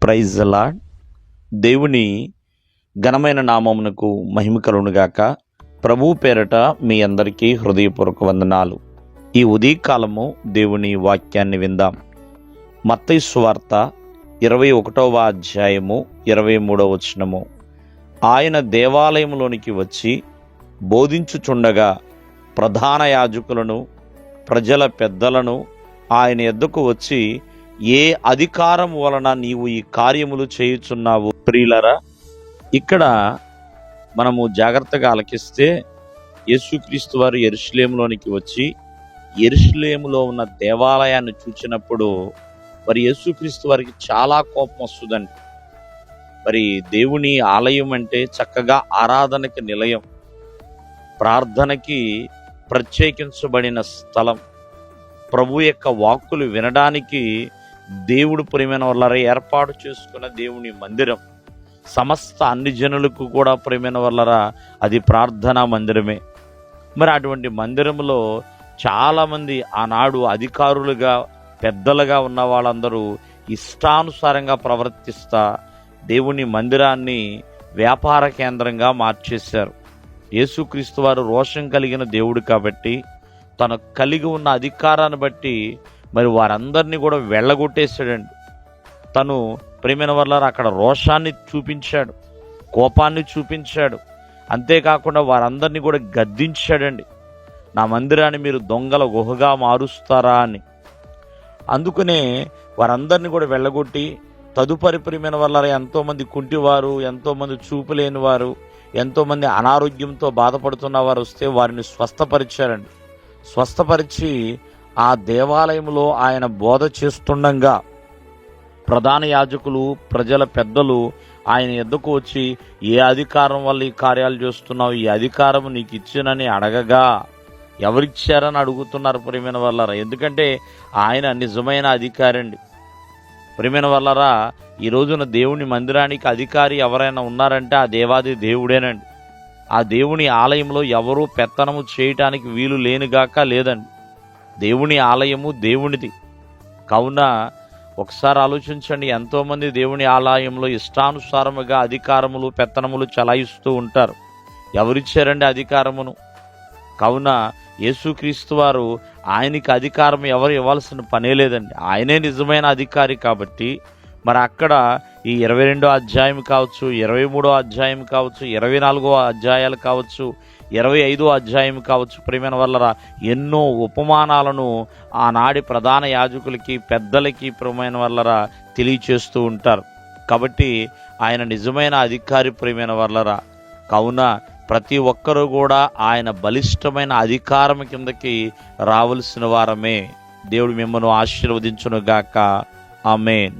Praise the lord. దేవుని ఘనమైన నామమునకు మహిమ కలుగునుగాక. ప్రభువు పేరట మీ అందరికీ హృదయపూర్వక వందనాలు. ఈ ఉదయకాలము దేవుని వాక్యాన్ని విందాం. మత్తయి సువార్త 21వ అధ్యాయము 23వ వచనము. ఆయన దేవాలయంలోనికి వచ్చి బోధించుచుండగా ప్రధాన యాజకులను ప్రజల పెద్దలను ఆయన యొద్దకు వచ్చి, ఏ అధికారం వలన నీవు ఈ కార్యములు చేయుచున్నావు? ప్రియులరా, ఇక్కడ మనము జాగ్రత్తగా ఆలకిస్తే యేసుక్రీస్తు వారు యెరూషలేములోనికి వచ్చి యెరూషలేములో ఉన్న దేవాలయాన్ని చూచినప్పుడు మరి యేసుక్రీస్తు వారికి చాలా కోపం వస్తుందండి. మరి దేవుని ఆలయం అంటే చక్కగా ఆరాధనకి నిలయం, ప్రార్థనకి ప్రత్యేకించబడిన స్థలం, ప్రభు యొక్క వాక్కులు వినడానికి దేవుడు ప్రియమైన వాళ్ళ ఏర్పాటు చేసుకున్న దేవుని మందిరం, సమస్త అన్ని జనులకు కూడా ప్రియమైన వాళ్ళరా అది ప్రార్థనా మందిరమే. మరి అటువంటి మందిరంలో చాలామంది ఆనాడు అధికారులుగా పెద్దలుగా ఉన్న వాళ్ళందరూ ఇష్టానుసారంగా ప్రవర్తిస్తా దేవుని మందిరాన్ని వ్యాపార కేంద్రంగా మార్చేశారు. యేసుక్రీస్తు వారు రోషం కలిగిన దేవుడు కాబట్టి తను కలిగి ఉన్న అధికారాన్ని బట్టి మరి వారందరినీ కూడా వెళ్ళగొట్టేశాడండి. తను ప్రేమైన వల్ల అక్కడ రోషాన్ని చూపించాడు, కోపాన్ని చూపించాడు. అంతేకాకుండా వారందరినీ కూడా గద్దించాడండి. నా మందిరాన్ని మీరు దొంగల గుహగా మారుస్తారా అని. అందుకనే వారందరినీ కూడా వెళ్ళగొట్టి తదుపరి ప్రియమైన వల్ల ఎంతోమంది కుంటివారు, ఎంతోమంది చూపు లేని వారు, ఎంతోమంది అనారోగ్యంతో బాధపడుతున్న వారు వస్తే వారిని స్వస్థపరిచారండి. స్వస్థపరిచి ఆ దేవాలయంలో ఆయన బోధ చేస్తుండగా ప్రధాన యాజకులు ప్రజల పెద్దలు ఆయన ఎద్దుకు వచ్చి, ఏ అధికారం వల్ల ఈ కార్యాలు చేస్తున్నావు? ఈ అధికారం నీకు ఇచ్చినని అడగగా, ఎవరిచ్చారని అడుగుతున్నారు ప్రియమైన వాళ్ళరా. ఎందుకంటే ఆయన నిజమైన అధికారి అండి. ప్రియమైన వాళ్ళరా, ఈ రోజున దేవుని మందిరానికి అధికారి ఎవరైనా ఉన్నారంటే ఆ దేవాది దేవుడేనండి. ఆ దేవుని ఆలయంలో ఎవరూ పెత్తనము చేయటానికి వీలు లేనిగాక లేదండి. దేవుని ఆలయము దేవునిది. కావున ఒకసారి ఆలోచించండి, ఎంతోమంది దేవుని ఆలయంలో ఇష్టానుసారముగా అధికారములు పెత్తనములు చలాయిస్తూ ఉంటారు. ఎవరిచ్చారండి అధికారమును? కావున యేసుక్రీస్తు వారు ఆయనకి అధికారం ఎవరు ఇవ్వాల్సిన పనే లేదండి. ఆయనే నిజమైన అధికారి కాబట్టి మరి అక్కడ ఈ 22వ అధ్యాయం కావచ్చు, 23వ అధ్యాయం కావచ్చు, 24వ అధ్యాయాలు కావచ్చు, 25వ అధ్యాయం కావచ్చు, ప్రియమైన వల్ల ఎన్నో ఉపమానాలను ఆనాడి ప్రధాన యాజకులకి పెద్దలకి ప్రియమైన వల్లరా తెలియచేస్తూ ఉంటారు. కాబట్టి ఆయన నిజమైన అధికారి ప్రియమైన వల్లరా. కావున ప్రతి ఒక్కరూ కూడా ఆయన బలిష్టమైన అధికారం కిందకి రావలసిన వారమే. దేవుడు మిమ్మల్ని ఆశీర్వదించును గాక. ఆమేన్.